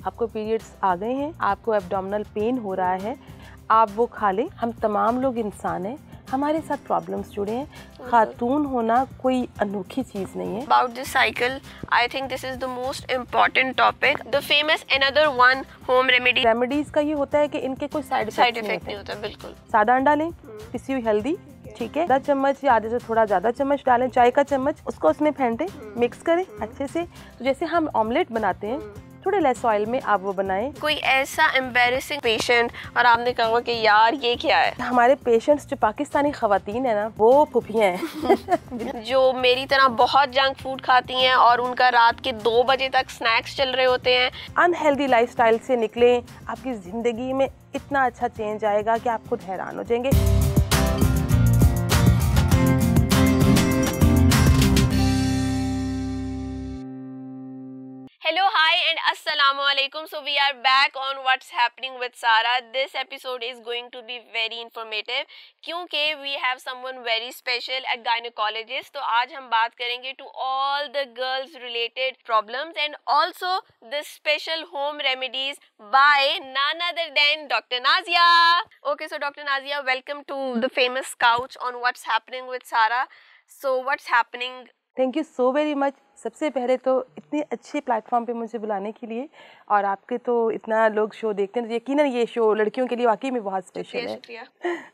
आपको पीरियड्स आ गए हैं, आपको एब्डोमिनल पेन हो रहा है, आप वो खा लें। हम तमाम लोग इंसान हैं, हमारे साथ प्रॉब्लम्स जुड़े हैं। खातून होना कोई अनोखी चीज नहीं है। About this cycle, I think this is the most important topic. The famous another one home remedy. Remedies का ये होता है कि इनके कोई साइड इफेक्ट नहीं होता। बिल्कुल। सादा अंडा लें, पिसी हुई हल्दी, ठीक है, आधा चम्मच या आधे से थोड़ा ज़्यादा चम्मच डालें, चाय का चम्मच, उसको उसमें फेंटें, मिक्स करें अच्छे से। तो जैसे हम ऑमलेट बनाते हैं, थोड़े लेस ऑयल में आप वो बनाएं। कोई ऐसा एम्बैरेसिंग पेशेंट और आपने कहा कि यार ये क्या है? हमारे पेशेंट्स जो पाकिस्तानी खवातीन है ना, वो फुफियाँ हैं जो मेरी तरह बहुत जंक फूड खाती हैं और उनका रात के 2 बजे तक स्नैक्स चल रहे होते हैं। अनहेल्दी लाइफस्टाइल से निकलें, आपकी ज़िंदगी में इतना अच्छा चेंज आएगा कि आप खुद हैरान हो जाएंगे। Hello, hi and assalamu alaikum. So we are back on what's happening with Sara. This episode is going to be very informative क्योंकि we have someone very special, a gynecologist. तो आज हम बात करेंगे to all the girls related problems and also the special home remedies by none other than Dr. Nazia. Okay, so Dr. Nazia, welcome to the famous couch on what's happening with Sara. So what's happening? Thank you so very much. सबसे पहले तो इतने अच्छे platform पे मुझे बुलाने के लिए, और आपके तो इतना लोग शो देखते हैं, यकीनन ये शो लड़कियों के लिए वाकई में बहुत स्पेशल है।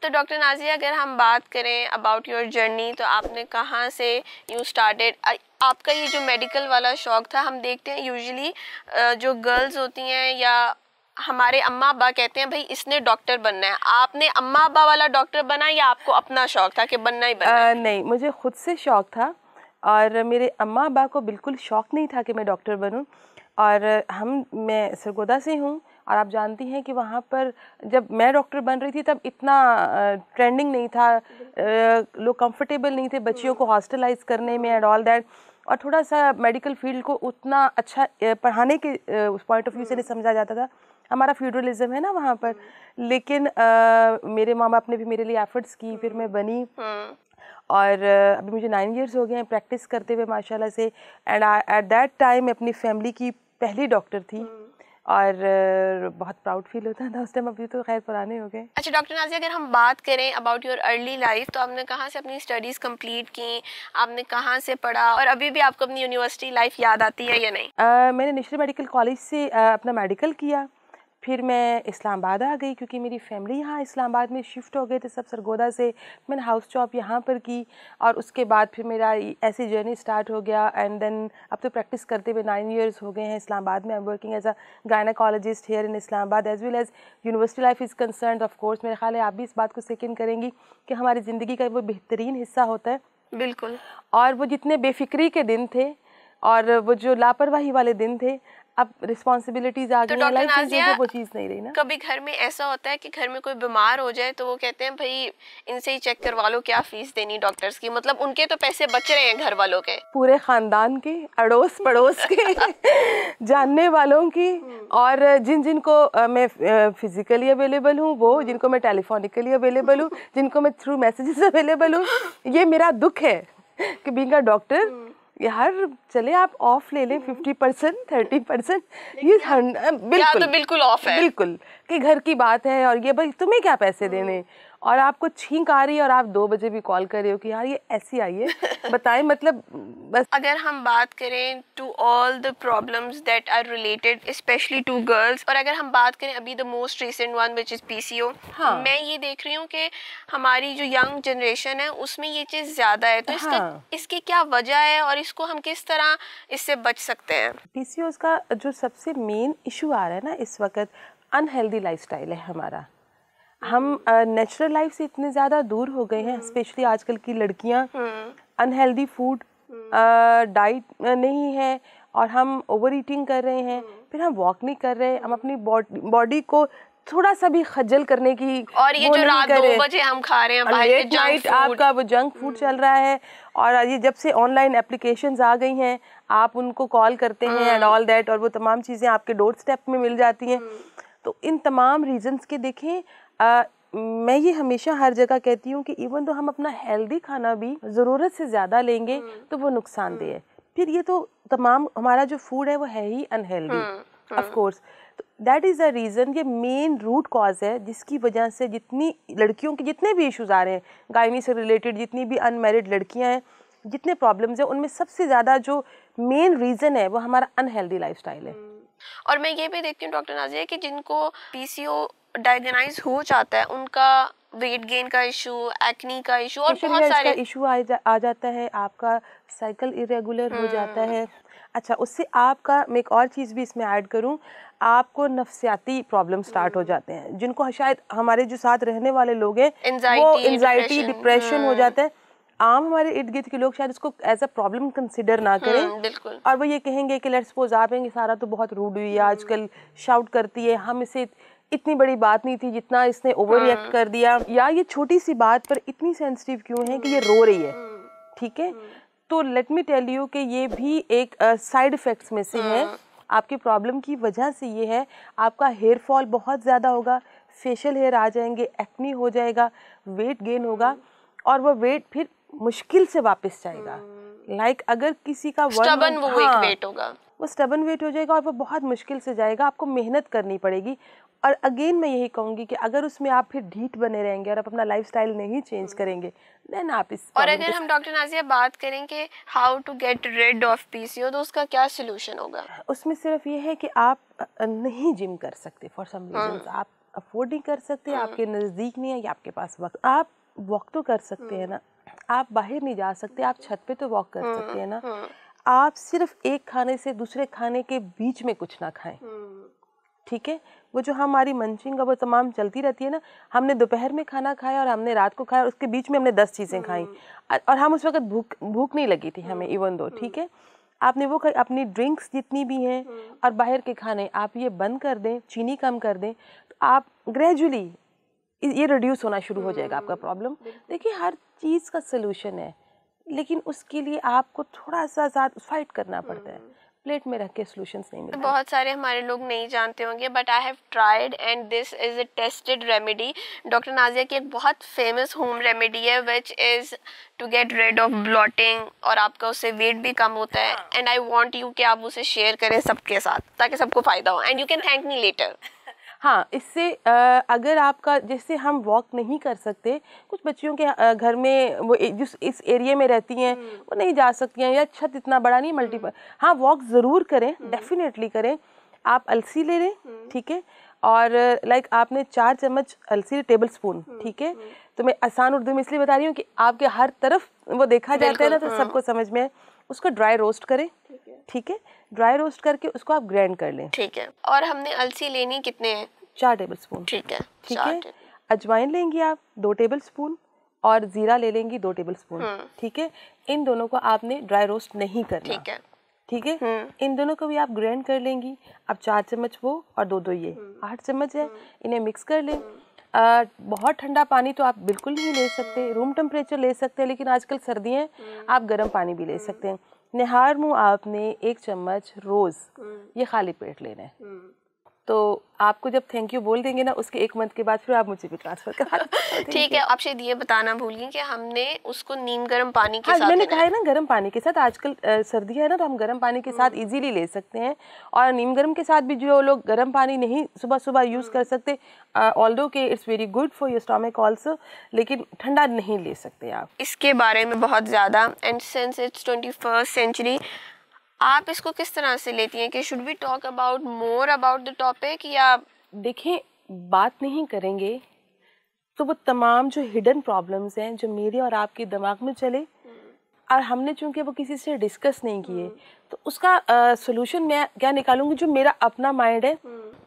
तो डॉक्टर नाजिया, अगर हम बात करें अबाउट योर जर्नी, तो आपने कहाँ से यू स्टार्टेड? आपका ये जो मेडिकल वाला शौक था, हम देखते हैं यूजुअली जो गर्ल्स होती हैं या हमारे अम्मा अब्बा कहते हैं भाई इसने डॉक्टर बनना है। आपने अम्मा अब्बा वाला डॉक्टर बना या आपको अपना शौक था कि बनना ही बनना? नहीं, मुझे खुद से शौक था और मेरे अम्मा अब्बा को बिल्कुल शौक़ नहीं था कि मैं डॉक्टर बनूं। और मैं सरगोदा से हूं और आप जानती हैं कि वहाँ पर जब मैं डॉक्टर बन रही थी तब इतना ट्रेंडिंग नहीं था, लोग कंफर्टेबल नहीं थे बच्चियों को हॉस्टलाइज करने में एंड ऑल दैट, और थोड़ा सा मेडिकल फील्ड को उतना अच्छा पढ़ाने के उस पॉइंट ऑफ व्यू से नहीं समझा जाता था। हमारा फ्यूडरलिज्म है ना वहाँ पर। लेकिन मेरे माँ बाप ने भी मेरे लिए एफर्ट्स की, फिर मैं बनी और अभी मुझे 9 इयर्स हो गए हैं प्रैक्टिस करते हुए माशाल्लाह से। एंड एट दैट टाइम मैं अपनी फैमिली की पहली डॉक्टर थी और बहुत प्राउड फील होता था उस टाइम। अभी तो खैर पुराने हो गए। अच्छा डॉक्टर नाज़िया, अगर हम बात करें अबाउट योर अर्ली लाइफ, तो आपने कहाँ से अपनी स्टडीज़ कंप्लीट की, आपने कहाँ से पढ़ा और अभी भी आपको अपनी यूनिवर्सिटी लाइफ याद आती है या नहीं? मैंने नेशनल मेडिकल कॉलेज से अपना मेडिकल किया, फिर मैं इस्लामाबाद आ गई क्योंकि मेरी फैमिली यहाँ इस्लामाबाद में शिफ्ट हो गए थे सब सरगोदा से। मैंने हाउस जॉब यहाँ पर की और उसके बाद फिर मेरा ऐसी जर्नी स्टार्ट हो गया। एंड देन अब तो प्रैक्टिस करते हुए 9 इयर्स हो गए हैं इस्लामाबाद में। I am working as a gynaecologist here in Islamabad as well as university life is concerned. Of course मेरे ख्याल है आप भी इस बात को सेकंड करेंगी कि हमारी ज़िंदगी का वो बेहतरीन हिस्सा होता है। बिल्कुल। और वो जितने बेफिक्री के दिन थे और वो जो लापरवाही वाले दिन थे, अब रिस्पॉन्सिबिलिटीज आ गई हैं लाइफ में, वो चीज़ नहीं रही ना। कभी घर में ऐसा होता है कि घर में कोई बीमार हो जाए तो वो कहते हैं भाई इनसे ही चेक करवा लो, क्या फीस देनी डॉक्टर्स की, मतलब उनके तो पैसे बच रहे हैं घर वालों के, पूरे खानदान के, अड़ोस पड़ोस के जानने वालों की, और जिन जिनको मैं फिजिकली अवेलेबल हूँ, वो जिनको मैं टेलीफोनिकली अवेलेबल हूँ, जिनको मैं थ्रू मैसेजेस अवेलेबल हूँ। ये मेरा दुख है कि बीइंग अ डॉक्टर यार चले आप ऑफ ले लें 50% 30%, ये बिल्कुल ऑफ है, बिल्कुल कि घर की बात है और ये भाई तुम्हें क्या पैसे देने, और आपको छींक आ रही है और आप 2 बजे भी कॉल कर रहे हो कि यार ये ऐसी आई है बताएं, मतलब बस। अगर हम बात करें to all the problems that are related specially to girls, और अगर हम बात करें अभी the most recent one which is PCO, मैं ये देख रही हूँ कि हमारी जो यंग जनरेशन है उसमें ये चीज़ ज़्यादा है, तो इसकी क्या वजह है और इसको हम किस तरह इससे बच सकते हैं? पीसीओ का जो सबसे मेन इशू आ रहा है ना इस वक्त, अनहेल्दी लाइफस्टाइल है हमारा। हम नेचुरल लाइफ से इतने ज़्यादा दूर हो गए हैं, स्पेशली आजकल की लड़कियां। अनहेल्दी फूड डाइट नहीं है और हम ओवर ईटिंग कर रहे हैं, फिर हम वॉक नहीं कर रहे, हम अपनी बॉडी को थोड़ा सा भी खज्जल करने की, और ये जो रात 2 बजे हम खा रहे हैं लेट नाइट आपका वो जंक फूड चल रहा है। और ये जब से ऑनलाइन एप्लीकेशंस आ गई हैं, आप उनको कॉल करते हैं एंड ऑल दैट, और वो तमाम चीज़ें आपके डोर स्टेप में मिल जाती हैं। तो इन तमाम रीजंस के देखें, मैं ये हमेशा हर जगह कहती हूँ कि इवन तो हम अपना हेल्दी खाना भी ज़रूरत से ज़्यादा लेंगे तो वो नुकसानदेह है। फिर ये तो तमाम हमारा जो फूड है वो है ही अनहेल्दी। Of course. तो दैट इज़ द रीज़न, ये मेन रूट कॉज है जिसकी वजह से जितनी लड़कियों के जितने भी इश्यूज आ रहे हैं गायनी से रिलेटेड, जितनी भी अनमैरिड लड़कियां हैं, जितने प्रॉब्लम्स हैं, उनमें सबसे ज़्यादा जो मेन रीज़न है वो हमारा अनहेल्दी लाइफस्टाइल है। और मैं ये भी देखती हूँ डॉक्टर नाज़िया कि जिनको पीसीओ डायग्नाइज हो जाता है उनका वेट गेन का इशू, एक्नी का इशू और बहुत सारे इशू आ जाता है, आपका साइकिल इरेगुलर हो जाता है। अच्छा, उससे आपका मैं एक और चीज़ भी इसमें ऐड करूं, आपको नफ्सियाती प्रॉब्लम स्टार्ट हो जाते हैं, जिनको शायद हमारे जो साथ रहने वाले लोग हैं वो एंजाइटी डिप्रेशन हो जाता है। आम हमारे इर्द गिर्द के लोग शायद उसको एज अ प्रॉब्लम कंसिडर ना करें, बिल्कुल, और वो ये कहेंगे कि लेट्स सपोज आप हैं सारा तो बहुत रूड हुई है आजकल, शाउट करती है, हम इसे इतनी बड़ी बात नहीं थी जितना इसने ओवर रिएक्ट कर दिया, या ये छोटी सी बात पर इतनी सेंसिटिव क्यों है कि ये रो रही है। ठीक है, तो लेट मी टेल यू कि ये भी एक साइड इफ़ेक्ट्स में से है। आपकी प्रॉब्लम की वजह से ये है, आपका हेयर फॉल बहुत ज़्यादा होगा, फेशियल हेयर आ जाएंगे, एक्नी हो जाएगा, वेट गेन होगा, और वो वेट फिर मुश्किल से वापस जाएगा। लाइक अगर किसी का स्टबन वो एक वेट होगा, वो स्टबन वेट हो जाएगा और वो बहुत मुश्किल से जाएगा, आपको मेहनत करनी पड़ेगी। और अगेन मैं यही कहूँगी कि अगर उसमें आप फिर ढीठ बने रहेंगे और आप अपना लाइफस्टाइल नहीं चेंज करेंगे, देन आप इस और अगर हम डॉक्टर नाज़िया बात करें कि how to get rid of PCO, तो उसका क्या सोल्यूशन होगा? उसमें सिर्फ ये है कि आप नहीं जिम कर सकते फॉर सम रीजंस, आप अफोर्ड नहीं कर सकते, आपके नज़दीक नहीं है या आपके पास वक्त, आप वॉक तो कर सकते हैं ना, आप बाहर नहीं जा सकते, आप छत पे तो वॉक कर सकते हैं ना, आप सिर्फ एक खाने से दूसरे खाने के बीच में कुछ ना खाएं। ठीक है, वो जो हमारी मंचिंग वो तमाम चलती रहती है ना, हमने दोपहर में खाना खाया और हमने रात को खाया और उसके बीच में हमने 10 चीज़ें खाई और हम उस वक्त भूख नहीं लगी थी हमें इवन दो। ठीक है, आपने वो अपनी ड्रिंक्स जितनी भी हैं और बाहर के खाने आप ये बंद कर दें, चीनी कम कर दें, तो आप ग्रेजुअली ये रिड्यूस होना शुरू हो जाएगा आपका प्रॉब्लम। देखिए, हर चीज़ का सलूशन है, लेकिन उसके लिए आपको थोड़ा सा साथ फाइट करना पड़ता है, प्लेट में रख के सॉल्यूशंस नहीं मिलते। बहुत सारे हमारे लोग नहीं जानते होंगे, but I have tried and this is a tested remedy. Doctor Nazia की एक बहुत फेमस होम रेमेडी है which is to get rid of bloating, और आपका उससे वेट भी कम होता है। एंड आई वांट यू कि आप उसे शेयर करें सबके साथ ताकि सबको फ़ायदा हो, and you can thank me later. हाँ, इससे अगर आपका, जैसे हम वॉक नहीं कर सकते, कुछ बच्चियों के घर में वो जिस इस एरिया में रहती हैं वो नहीं जा सकती हैं, या छत इतना बड़ा नहीं मल्टीपल, हाँ वॉक ज़रूर करें, डेफिनेटली करें। आप अलसी ले लें, ठीक है, और लाइक आपने 4 चम्मच अलसी टेबल स्पून, ठीक है, तो मैं आसान उर्दू में इसलिए बता रही हूँ कि आपके हर तरफ वो देखा जाता है ना, तो सबको समझ में है। उसको ड्राई रोस्ट करें, ठीक है, ड्राई रोस्ट करके उसको आप ग्राइंड कर लें। ठीक है, और हमने अलसी लेनी कितने हैं? 4 टेबल स्पून। ठीक है, ठीक है, अजवाइन लेंगी आप 2 टेबल स्पून और जीरा ले लेंगी 2 टेबल स्पून। ठीक है, इन दोनों को आपने ड्राई रोस्ट नहीं करना। ठीक है, ठीक है, इन दोनों को भी आप ग्राइंड कर लेंगी। अब 4 चम्मच वो और 2 ये 8 चम्मच है, इन्हें मिक्स कर लें। बहुत ठंडा पानी तो आप बिल्कुल नहीं ले सकते, रूम टेम्परेचर ले सकते हैं, लेकिन आजकल सर्दियाँ हैं, आप गर्म पानी भी ले सकते हैं। निहार मुँह आपने 1 चम्मच रोज़ ये खाली पेट लेना है। तो आपको जब थैंक यू बोल देंगे ना, उसके 1 मंथ के बाद फिर आप मुझे भी ट्रांसफर करा। ठीक है, आप शायद ये बताना भूल गई कि हमने उसको नीम गर्म पानी के साथ मैंने कहा है ना गर्म पानी के साथ, आजकल सर्दी है ना, तो हम गर्म पानी के साथ इजीली ले सकते हैं। और नीम गर्म के साथ भी जो लोग गर्म पानी नहीं सुबह सुबह यूज़ कर सकते, ऑल्दो के it's very good for your stomach also, लेकिन ठंडा नहीं ले सकते आप। इसके बारे में बहुत ज़्यादा, and since it's 21st century, आप इसको किस तरह से लेती हैं कि should we talk about more about the topic, या देखें बात नहीं करेंगे तो वो तमाम जो हिडन प्रॉब्लम्स हैं जो मेरे और आपके दिमाग में चले, और हमने चूंकि वो किसी से डिस्कस नहीं किए, तो उसका सोल्यूशन मैं क्या निकालूंगी, जो मेरा अपना माइंड है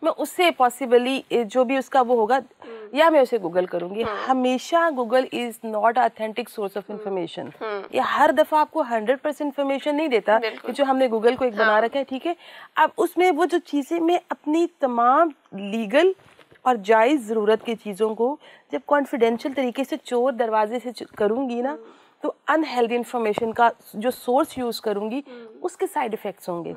मैं उससे पॉसिबली जो भी उसका वो होगा, या मैं उसे गूगल करूंगी। हमेशा Google is not authentic source of information. ये हर दफ़ा आपको 100% इंफॉर्मेशन नहीं देता कि जो हमने गूगल को एक बना रखा है। ठीक है, अब उसमें वो जो चीज़ें मैं अपनी तमाम लीगल और जायज़ ज़रूरत की चीज़ों को जब कॉन्फिडेंशियल तरीके से चोर दरवाजे से करूँगी ना, तो अनहेल्दी इंफॉर्मेशन का जो सोर्स यूज़ करूँगी उसके साइड इफ़ेक्ट्स होंगे।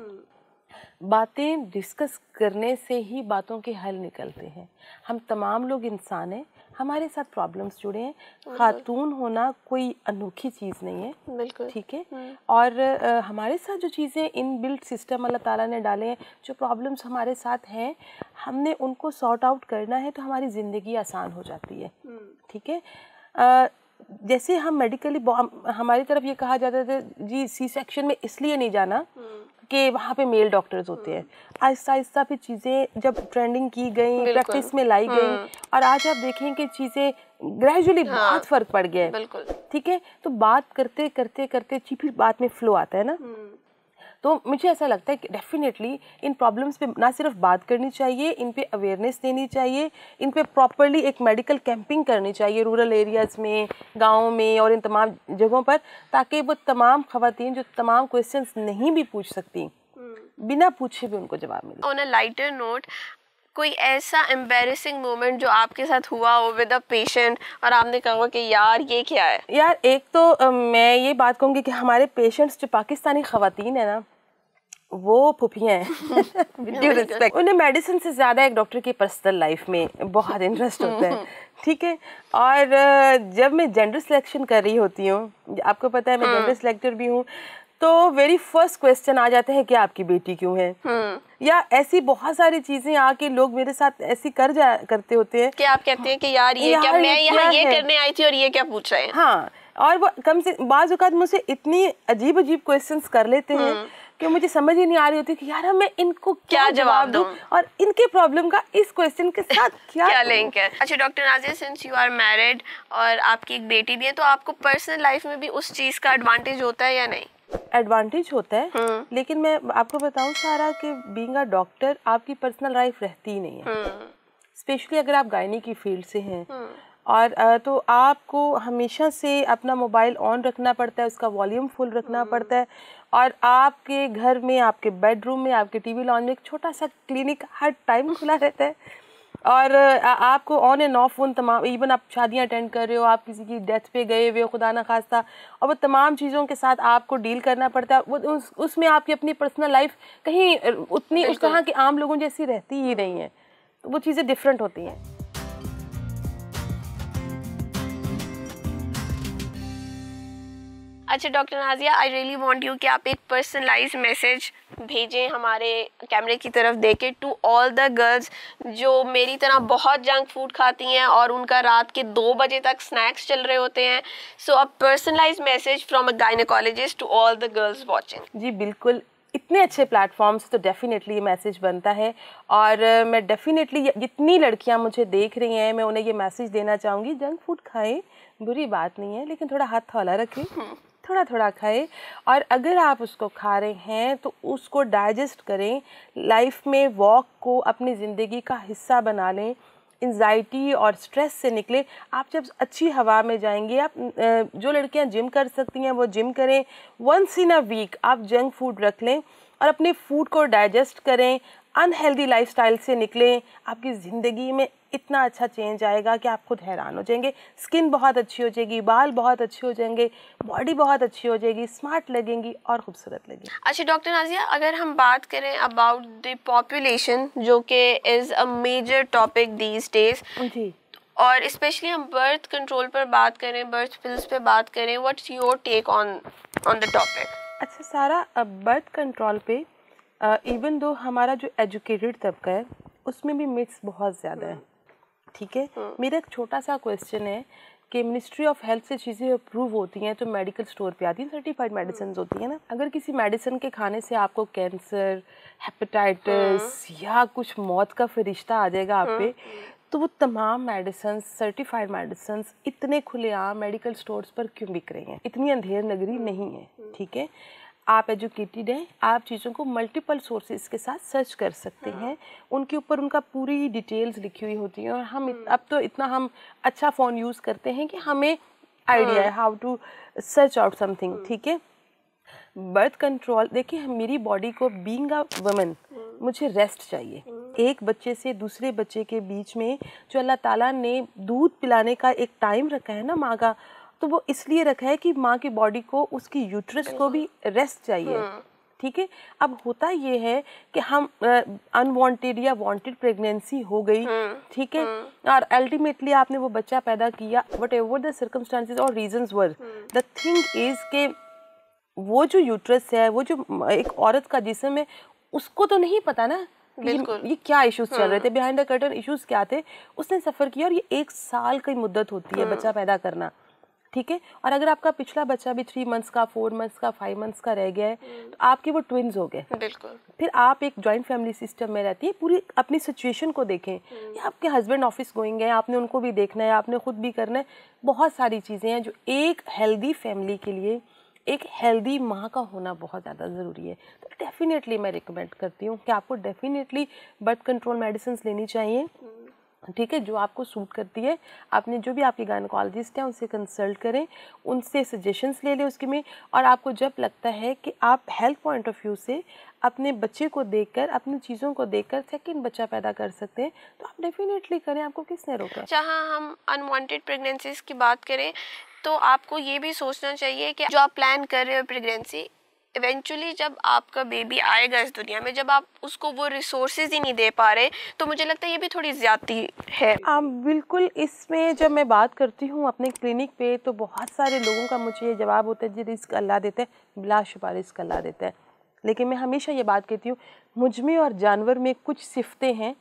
बातें डिस्कस करने से ही बातों के हल निकलते हैं। हम तमाम लोग इंसान हैं, हमारे साथ प्रॉब्लम्स जुड़े हैं। खातून होना कोई अनोखी चीज़ नहीं है, बिल्कुल ठीक है। और हमारे साथ जो चीज़ें इन बिल्ट सिस्टम अल्लाह ताला ने डाले हैं, जो प्रॉब्लम्स हमारे साथ हैं, हमने उनको सॉर्ट आउट करना है तो हमारी ज़िंदगी आसान हो जाती है, ठीक है। जैसे हम मेडिकली हमारी तरफ ये कहा जाता था जी सी सेक्शन में इसलिए नहीं जाना कि वहाँ पे मेल डॉक्टर्स होते हैं। आहिस्ता आहिस्ता फिर चीज़ें जब ट्रेंडिंग की गई, प्रैक्टिस में लाई गई, और आज आप देखें कि चीज़ें ग्रेजुअली बहुत फ़र्क पड़ गया है, बिल्कुल, ठीक है। तो बात करते करते करते फिर बात में फ्लो आता है ना। तो मुझे ऐसा लगता है कि डेफिनेटली इन प्रॉब्लम्स पे ना सिर्फ बात करनी चाहिए, इन पे अवेयरनेस देनी चाहिए, इन पे प्रॉपरली एक मेडिकल कैंपिंग करनी चाहिए रूरल एरियाज़ में, गाँव में और इन तमाम जगहों पर, ताकि वो तमाम ख़वातीन जो तमाम क्वेश्चंस नहीं भी पूछ सकती, बिना पूछे भी उनको जवाब मिले। ऑन अ लाइटर नोट, कोई ऐसा एम्बैरेसिंग मोमेंट जो आपके साथ हुआ हो विद अ पेशेंट और आपने कहा कि यार ये क्या है? यार एक तो मैं ये बात कहूँगी कि हमारे पेशेंट्स जो पाकिस्तानी ख़वातीन है ना, वो फुफियाँ हैं विद ड्यू रिस्पेक्ट। उन्हें मेडिसिन से ज़्यादा एक डॉक्टर की पर्सनल लाइफ में बहुत इंटरेस्ट होता है, ठीक है। और जब मैं जेंडर सिलेक्शन कर रही होती हूँ, आपको पता है मैं जेंडर सिलेक्टर भी हूँ, तो वेरी फर्स्ट क्वेश्चन आ जाते हैं कि आपकी बेटी क्यों है, या ऐसी बहुत सारी चीजें आके लोग मेरे साथ ऐसी करते होते हैं कि आप कहते हैं कि यार ये क्या, मैं यहाँ ये करने आई थी और ये क्या पूछ रहे हैं। हाँ, और वो कम से बाज़ औक़ात मुझसे इतनी अजीब अजीब क्वेश्चंस कर लेते हैं कि मुझे समझ ही नहीं आ रही होती कि यार मैं इनको क्या जवाब दूं और इनके प्रॉब्लम का इस क्वेश्चन के साथ क्या लिंक है। अच्छा doctor Nazia, since you are married और आपकी एक बेटी भी है, तो आपको पर्सनल लाइफ में भी उस चीज़ का एडवांटेज होता है या नहीं? एडवांटेज होता है, लेकिन मैं आपको बताऊं सारा कि बीइंग अ डॉक्टर आपकी पर्सनल लाइफ रहती ही नहीं है, स्पेशली अगर आप गायनी की फील्ड से हैं। और तो आपको हमेशा से अपना मोबाइल ऑन रखना पड़ता है, उसका वॉल्यूम फुल रखना पड़ता है, और आपके घर में, आपके बेडरूम में, आपके टीवी लॉन्च में एक छोटा सा क्लिनिक हर टाइम खुला रहता है। और आपको ऑन एंड ऑफ उन तमाम, इवन आप शादियां अटेंड कर रहे हो, आप किसी की डेथ पे गए हुए हो खुदा ना खास्ता, और वो तमाम चीज़ों के साथ आपको डील करना पड़ता है। वो उसमें आपकी अपनी पर्सनल लाइफ कहीं उतनी उस तरह की आम लोगों जैसी रहती ही नहीं है, तो वो चीज़ें डिफरेंट होती हैं। अच्छा doctor Nazia, I really want you कि आप एक पर्सनलाइज्ड मैसेज भेजें हमारे कैमरे की तरफ देके टू ऑल द गर्ल्स जो मेरी तरह बहुत जंक फूड खाती हैं और उनका रात के 2 बजे तक स्नैक्स चल रहे होते हैं। So a personalised message from a gynaecologist to all the girls watching. जी बिल्कुल, इतने अच्छे प्लेटफॉर्म्स तो डेफिनेटली ये मैसेज बनता है, और मैं डेफिनेटली जितनी लड़कियां मुझे देख रही हैं मैं उन्हें ये मैसेज देना चाहूँगी, जंक फूड खाएं, बुरी बात नहीं है, लेकिन थोड़ा हाथ थौला रखें, थोड़ा थोड़ा खाएं, और अगर आप उसको खा रहे हैं तो उसको डाइजेस्ट करें, लाइफ में वॉक को अपनी ज़िंदगी का हिस्सा बना लें, एंजाइटी और स्ट्रेस से निकले। आप जब अच्छी हवा में जाएंगे, आप जो लड़कियां जिम कर सकती हैं वो जिम करें, वंस इन अ वीक आप जंक फूड रख लें और अपने फूड को डाइजेस्ट करें, अनहेल्दी लाइफस्टाइल से निकलें, आपकी ज़िंदगी में इतना अच्छा चेंज आएगा कि आप खुद हैरान हो जाएंगे। स्किन बहुत अच्छी हो जाएगी, बाल बहुत अच्छे हो जाएंगे, बॉडी बहुत अच्छी हो जाएगी, स्मार्ट लगेंगी और खूबसूरत लगेगी। अच्छा डॉक्टर नाज़िया, अगर हम बात करें अबाउट द पॉपुलेशन जो कि is a major topic these days, जी, और स्पेशली हम बर्थ कंट्रोल पर बात करें, बर्थ पिल्स पे बात करें, what's your take on the topic? अच्छा सारा, बर्थ कंट्रोल पे इवन दो हमारा जो एजुकेटेड तबका है उसमें भी मिथ्स बहुत ज़्यादा है, ठीक है। मेरा एक छोटा सा क्वेश्चन है कि मिनिस्ट्री ऑफ हेल्थ से चीज़ें अप्रूव होती हैं तो मेडिकल स्टोर पे आती हैं, सर्टिफाइड मेडिसिन होती हैं ना। अगर किसी मेडिसिन के खाने से आपको कैंसर, हेपेटाइटिस या कुछ मौत का फरिश्ता आ जाएगा आप पे, तो वो तमाम मेडिसिन, सर्टिफाइड मेडिसिन इतने खुलेआम मेडिकल स्टोर्स पर क्यों बिक रही हैं? इतनी अंधेर नगरी नहीं है, ठीक है। आप एजुकेटेड हैं, आप चीज़ों को मल्टीपल सोर्सेज के साथ सर्च कर सकते हैं, उनके ऊपर उनका पूरी डिटेल्स लिखी हुई होती हैं, और हम अब तो इतना हम अच्छा फ़ोन यूज़ करते हैं कि हमें आइडिया है how to search out something, ठीक है। बर्थ कंट्रोल देखिए, मेरी बॉडी को बीइंग अ वुमन मुझे रेस्ट चाहिए। एक बच्चे से दूसरे बच्चे के बीच में जो अल्लाह ताला ने दूध पिलाने का एक टाइम रखा है ना माँ का, तो वो इसलिए रखा है कि माँ की बॉडी को, उसकी यूट्रस को भी रेस्ट चाहिए, ठीक है। अब होता ये है कि हम अनवांटेड या वांटेड प्रेगनेंसी हो गई, ठीक है, और अल्टीमेटली आपने वो बच्चा पैदा किया, वट एवर द सर्कमस्टांसेस और reasons were, the thing is के वो जो यूट्रस है, वो जो एक औरत का जिस्म है, उसको तो नहीं पता ना ये क्या इश्यूज चल रहे थे, बिहाइंड द कर्टन इश्यूज क्या थे, उसने सफ़र किया। और ये 1 साल की मुद्दत होती है बच्चा पैदा करना, ठीक है। और अगर आपका पिछला बच्चा भी 3 मंथ्स का, 4 मंथ्स का, 5 मंथ्स का रह गया है, तो आपके वो ट्विन्स हो गए। बिल्कुल। फिर आप एक जॉइंट फैमिली सिस्टम में रहती है, पूरी अपनी सिचुएशन को देखें, या आपके हस्बैंड ऑफिस गोइंग है, आपने उनको भी देखना है, आपने खुद भी करना है, बहुत सारी चीज़ें हैं जो एक हेल्दी फैमिली के लिए, एक हेल्दी माँ का होना बहुत ज़्यादा ज़रूरी है। तो डेफिनेटली मैं रिकमेंड करती हूँ कि आपको डेफिनेटली बर्थ कंट्रोल मेडिसिन लेनी चाहिए, ठीक है, जो आपको सूट करती है। आपने जो भी आपके गायनेकोलॉजिस्ट हैं उनसे कंसल्ट करें, उनसे सजेशंस ले लें उसके में। और आपको जब लगता है कि आप हेल्थ पॉइंट ऑफ व्यू से अपने बच्चे को देखकर, अपनी चीज़ों को देखकर सेकंड बच्चा पैदा कर सकते हैं, तो आप डेफिनेटली करें, आपको किसने रोका। जहाँ हम अनवांटेड प्रेगनेंसीज की बात करें तो आपको ये भी सोचना चाहिए कि जो आप प्लान कर रहे हो प्रेगनेंसी, इवेंचुअली जब आपका बेबी आएगा इस दुनिया में, जब आप उसको वो रिसोर्सेज ही नहीं दे पा रहे, तो मुझे लगता है ये भी थोड़ी ज़्यादती है। बिल्कुल। इसमें जब मैं बात करती हूँ अपने क्लिनिक पे, तो बहुत सारे लोगों का मुझे ये जवाब होता है, जी रिस्क अल्लाह देता है, बिलाशुबा रिस्क अल्लाह देता है। लेकिन मैं हमेशा ये बात कहती हूँ, मुझ में और जानवर में कुछ सिफतें हैं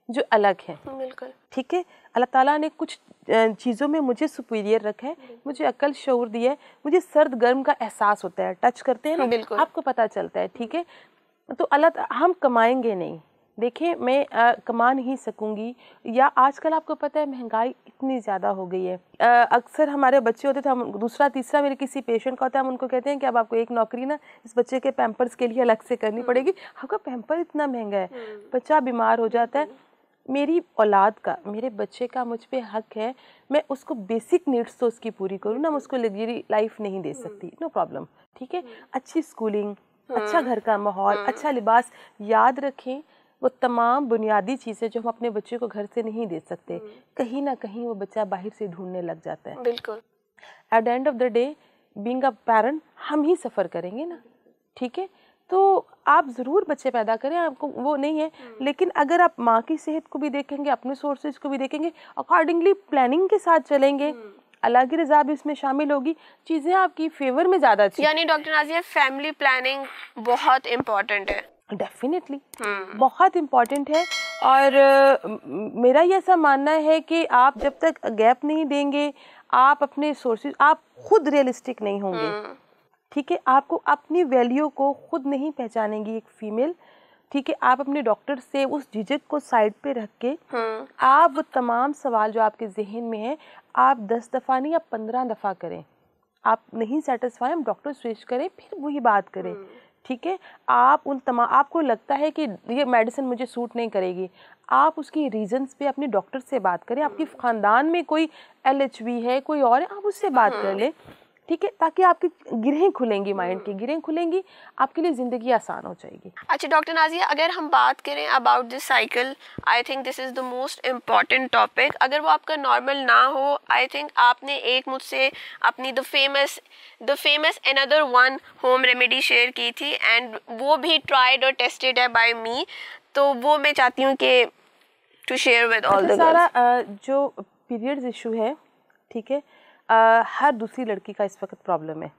जो अलग हैं। बिल्कुल, ठीक है। अल्लाह ताला ने कुछ चीज़ों में मुझे सुपीरियर रखा है, मुझे अक्ल शऊर दिया है, मुझे सर्द गर्म का एहसास होता है, टच करते हैं ना, आपको पता चलता है, ठीक है। तो हम कमाएंगे नहीं, देखिए मैं कमा नहीं सकूंगी, या आजकल आपको पता है महंगाई इतनी ज़्यादा हो गई है। अक्सर हमारे बच्चे होते थे, हम दूसरा तीसरा मेरे किसी पेशेंट का होता है, हम उनको कहते हैं कि अब आपको एक नौकरी ना इस बच्चे के पैम्पर्स के लिए अलग से करनी पड़ेगी, आपका पैम्पर इतना महंगा है, बच्चा बीमार हो जाता है। मेरी औलाद का, मेरे बच्चे का मुझ पे हक है, मैं उसको बेसिक नीड्स तो उसकी पूरी करूँ ना, मैं उसको लग्जरी लाइफ नहीं दे सकती, नो प्रॉब्लम, ठीक है। अच्छी स्कूलिंग, अच्छा घर का माहौल, अच्छा लिबास, याद रखें वो तमाम बुनियादी चीज़ें जो हम अपने बच्चे को घर से नहीं दे सकते, कहीं ना कहीं वो बच्चा बाहर से ढूंढने लग जाता है। बिल्कुल। At the end of the day being a parent हम ही सफ़र करेंगे ना, ठीक है। तो आप ज़रूर बच्चे पैदा करें, आपको वो नहीं है, लेकिन अगर आप माँ की सेहत को भी देखेंगे, अपने सोर्सेज को भी देखेंगे, अकॉर्डिंगली प्लानिंग के साथ चलेंगे, अल्लाह की रज़ा भी इसमें शामिल होगी, चीज़ें आपकी फेवर में ज़्यादा अच्छी। यानी डॉक्टर नाज़िया, फैमिली प्लानिंग बहुत इम्पॉर्टेंट है। डेफिनेटली बहुत इम्पॉर्टेंट है। और मेरा ये ऐसा मानना है कि आप जब तक गैप नहीं देंगे, आप अपने सोर्सेज, आप खुद रियलिस्टिक नहीं होंगे, ठीक है। आपको अपनी वैल्यू को खुद नहीं पहचानेंगी एक फीमेल, ठीक है। आप अपने डॉक्टर से उस झिझक को साइड पे रख के आप वो तमाम सवाल जो आपके जहन में है, आप 10 दफ़ा नहीं, आप 15 दफ़ा करें। आप नहीं सेटिस्फाई, हम डॉक्टर स्विच करें, फिर वही बात करें, ठीक है। आप उन तमाम, आपको लगता है कि ये मेडिसिन मुझे सूट नहीं करेगी, आप उसकी रीजंस पे अपने डॉक्टर से बात करें। आपके ख़ानदान में कोई LHV है, कोई और है, आप उससे बात कर लें, ठीक है, ताकि आपकी गिरहें खुलेंगी, माइंड की गिरहें खुलेंगी, आपके लिए ज़िंदगी आसान हो जाएगी। अच्छा डॉक्टर नाज़िया, अगर हम बात करें about this cycle, I think this is the most important topic. अगर वो आपका नॉर्मल ना हो, आई थिंक आपने एक मुझसे अपनी the famous another one home remedy share की थी, एंड वो भी ट्राइड और टेस्टेड है बाय मी, तो वो मैं चाहती हूँ कि to share with all the सारा जो पीरियड्स इशू है, ठीक है, हर दूसरी लड़की का इस वक्त प्रॉब्लम है,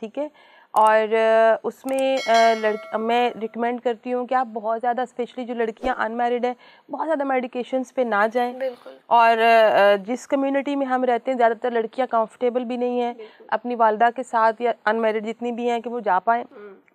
ठीक है। और उसमें मैं रिकमेंड करती हूँ कि आप बहुत ज़्यादा, स्पेशली जो लड़कियाँ अनमैरिड हैं, बहुत ज़्यादा मेडिकेशंस पे ना जाएं। बिल्कुल। और जिस कम्युनिटी में हम रहते हैं, ज़्यादातर लड़कियाँ कंफर्टेबल भी नहीं हैं अपनी वालदा के साथ, या अनमैरिड जितनी भी हैं कि वो जा पाएँ,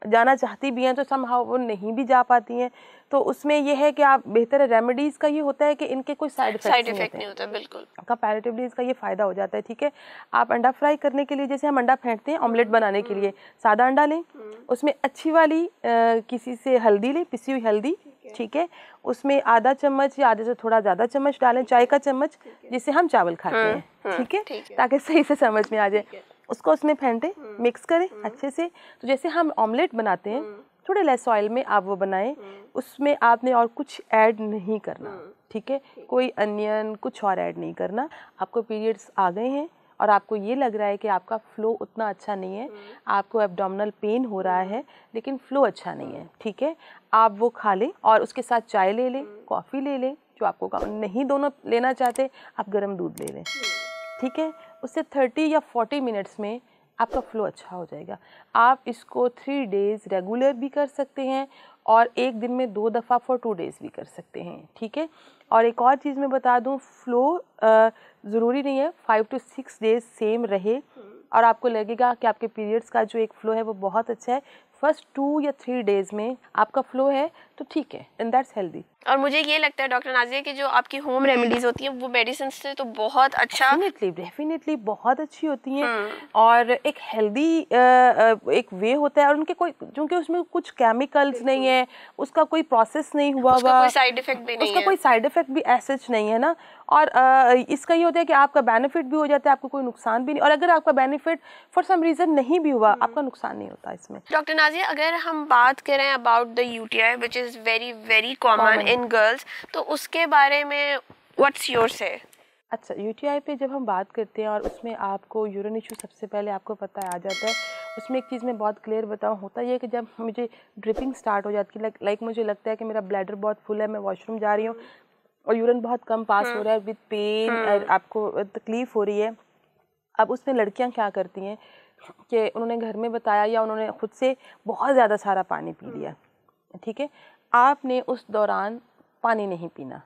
जाना चाहती भी हैं तो समहाउ वो नहीं भी जा पाती हैं। तो उसमें यह है कि आप बेहतर रेमेडीज़ का ये होता है कि इनके कोई साइड इफेक्ट नहीं होता। बिल्कुल। कंपैरेटिवली इसका ये फ़ायदा हो जाता है, ठीक है। आप अंडा फ्राई करने के लिए, जैसे हम अंडा फेंटते हैं ऑमलेट बनाने के लिए, सादा अंडा लें, उसमें अच्छी वाली किसी से हल्दी लें, पिसी हुई हल्दी, ठीक है। उसमें आधा चम्मच या आधे से थोड़ा ज़्यादा चम्मच डालें, चाय का चम्मच, जिससे हम चावल खाते हैं, ठीक है, ताकि सही से समझ में आ जाए। उसको उसमें फेंटें, मिक्स करें अच्छे से। तो जैसे हम ऑमलेट बनाते हैं, थोड़े लेस ऑयल में आप वो बनाएं, उसमें आपने और कुछ ऐड नहीं करना, ठीक है, कोई अनियन कुछ और ऐड नहीं करना। आपको पीरियड्स आ गए हैं और आपको ये लग रहा है कि आपका फ्लो उतना अच्छा नहीं है, आपको एब्डोमिनल पेन हो रहा है लेकिन फ्लो अच्छा नहीं है, ठीक है, आप वो खा लें और उसके साथ चाय ले लें, कॉफ़ी ले लें, जो आपको नहीं दोनों लेना चाहते आप गर्म दूध ले लें, ठीक है। उससे 30 या 40 मिनट्स में आपका फ्लो अच्छा हो जाएगा। आप इसको 3 डेज़ रेगुलर भी कर सकते हैं और एक दिन में 2 दफ़ा फॉर 2 डेज़ भी कर सकते हैं, ठीक है। और एक और चीज़ मैं बता दूं, फ्लो ज़रूरी नहीं है 5 to 6 डेज़ सेम रहे और आपको लगेगा कि आपके पीरियड्स का जो एक फ़्लो है वो बहुत अच्छा है। फर्स्ट 2 या 3 डेज़ में आपका फ़्लो है तो ठीक है, एंड दैट्स हेल्दी। और मुझे ये लगता है डॉक्टर नाज़िया कि जो आपकी होम रेमेडीज़ होती हैं वो मेडिसिन से तो बहुत अच्छा, डेफिनेटली बहुत अच्छी होती हैं और एक हेल्दी एक वे होता है और उनके कोई, क्योंकि उसमें कुछ केमिकल्स नहीं है, उसका कोई प्रोसेस नहीं हुआ, उसका कोई साइड इफेक्ट भी नहीं है, उसका कोई साइड इफेक्ट भी ऐसा नहीं है ना। और इसका ये होता है कि आपका बेनिफिट भी हो जाता है, आपको कोई नुकसान भी नहीं, और अगर आपका बेनिफिट फॉर सम रीज़न नहीं भी हुआ आपका नुकसान नहीं होता इसमें। डॉक्टर नाज़िया, अगर हम बात करें about the UTI which is very very common in girls, तो उसके बारे में व्हाट्स योर से? अच्छा, यूटीआई पे जब हम बात करते हैं और उसमें आपको यूरिन इशू सबसे पहले आपको पता आ जाता है, उसमें एक चीज़ मैं बहुत क्लियर बताऊँ, होता ये है कि जब मुझे ड्रिपिंग स्टार्ट हो जाती है, लाइक मुझे लगता है कि मेरा ब्लैडर बहुत फुल है, मैं वॉशरूम जा रही हूँ और यूरिन बहुत कम पास हो रहा है विद पेन, आपको तकलीफ़ हो रही है। अब उसमें लड़कियाँ क्या करती हैं कि उन्होंने घर में बताया या उन्होंने खुद से बहुत ज़्यादा सारा पानी पी लिया, ठीक है। आपने उस दौरान पानी नहीं पीना,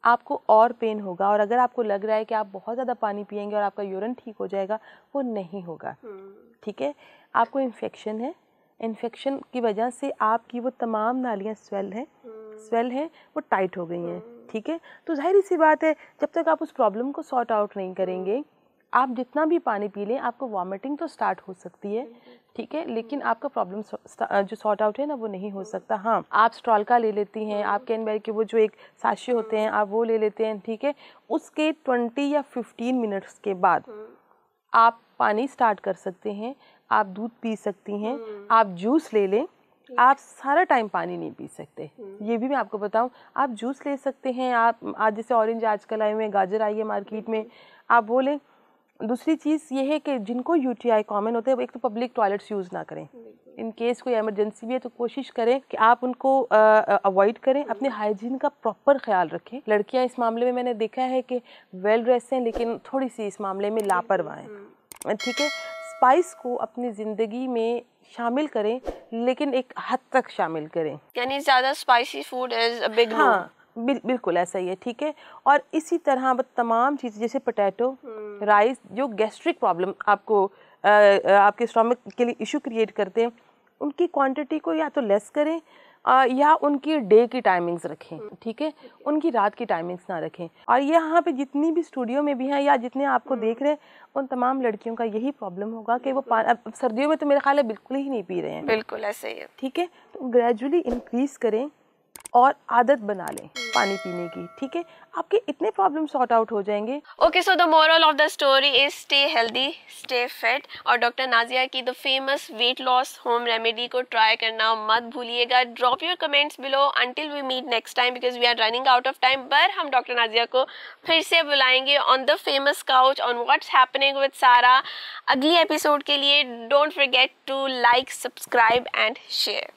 आपको और पेन होगा, और अगर आपको लग रहा है कि आप बहुत ज़्यादा पानी पिएंगे और आपका यूरिन ठीक हो जाएगा, वो नहीं होगा, ठीक है। आपको इन्फेक्शन है, इन्फेक्शन की वजह से आपकी वो तमाम नालियाँ स्वेल हैं वो टाइट हो गई हैं, ठीक है। तो जाहिर सी बात है, जब तक आप उस प्रॉब्लम को सॉर्ट आउट नहीं करेंगे, आप जितना भी पानी पी लें आपको वॉमिटिंग तो स्टार्ट हो सकती है, ठीक है, लेकिन आपका प्रॉब्लम जो सॉर्ट आउट है ना वो नहीं हो सकता। हाँ, आप स्ट्रॉलका ले लेती हैं, आप कैनबेरी के वो जो एक साशे होते हैं आप वो ले लेते हैं, ठीक है। उसके 20 या 15 मिनट्स के बाद आप पानी स्टार्ट कर सकते हैं, आप दूध पी सकती हैं, आप जूस ले लें। आप सारा टाइम पानी नहीं पी सकते, ये भी मैं आपको बताऊं। आप जूस ले सकते हैं, आप आज जैसे ऑरेंज आजकल आए हुए हैं, गाजर आई है मार्केट में, आप वो लें। दूसरी चीज़ ये है कि जिनको यूटीआई कॉमन होते हैं, एक तो पब्लिक टॉयलेट्स यूज़ ना करें, इन केस कोई इमरजेंसी भी है तो कोशिश करें कि आप उनको अवॉइड करें, अपने हाइजीन का प्रॉपर ख्याल रखें। लड़कियां इस मामले में मैंने देखा है कि वेल ड्रेस हैं लेकिन थोड़ी सी इस मामले में लापरवाह हैं, ठीक है। स्पाइस को अपनी ज़िंदगी में शामिल करें लेकिन एक हद तक शामिल करें, यानी ज़्यादा spicy food is a big no. हाँ, बिल्कुल ऐसा ही है, ठीक है। और इसी तरह तमाम चीज़ें जैसे पोटैटो, राइस, जो गैस्ट्रिक प्रॉब्लम आपको आपके स्टमक के लिए इशू क्रिएट करते हैं, उनकी क्वांटिटी को या तो लेस करें या उनकी डे की टाइमिंग्स रखें, ठीक है, उनकी रात की टाइमिंग्स ना रखें। और ये यहाँ पे जितनी भी स्टूडियो में भी हैं या जितने आपको देख रहे हैं, उन तमाम लड़कियों का यही प्रॉब्लम होगा कि वो अब सर्दियों में तो मेरा ख्याल है बिल्कुल ही नहीं पी रहे हैं। बिल्कुल ऐसे ही है, ठीक है। तो ग्रेजुअली इंक्रीज करें और आदत बना लें पानी पीने की, ठीक है, आपके इतने प्रॉब्लम सॉर्ट आउट हो जाएंगे। Okay, so the moral of the story is stay healthy, stay fit, और डॉक्टर नाज़िया की the famous weight loss home remedy को ट्राई करना मत भूलिएगा। Drop your comments below until we meet next time because we are running out of time. पर हम doctor Nazia को फिर से बुलाएंगे on the famous couch on what's happening with Sara. अगली एपिसोड के लिए don't forget to like, subscribe and share.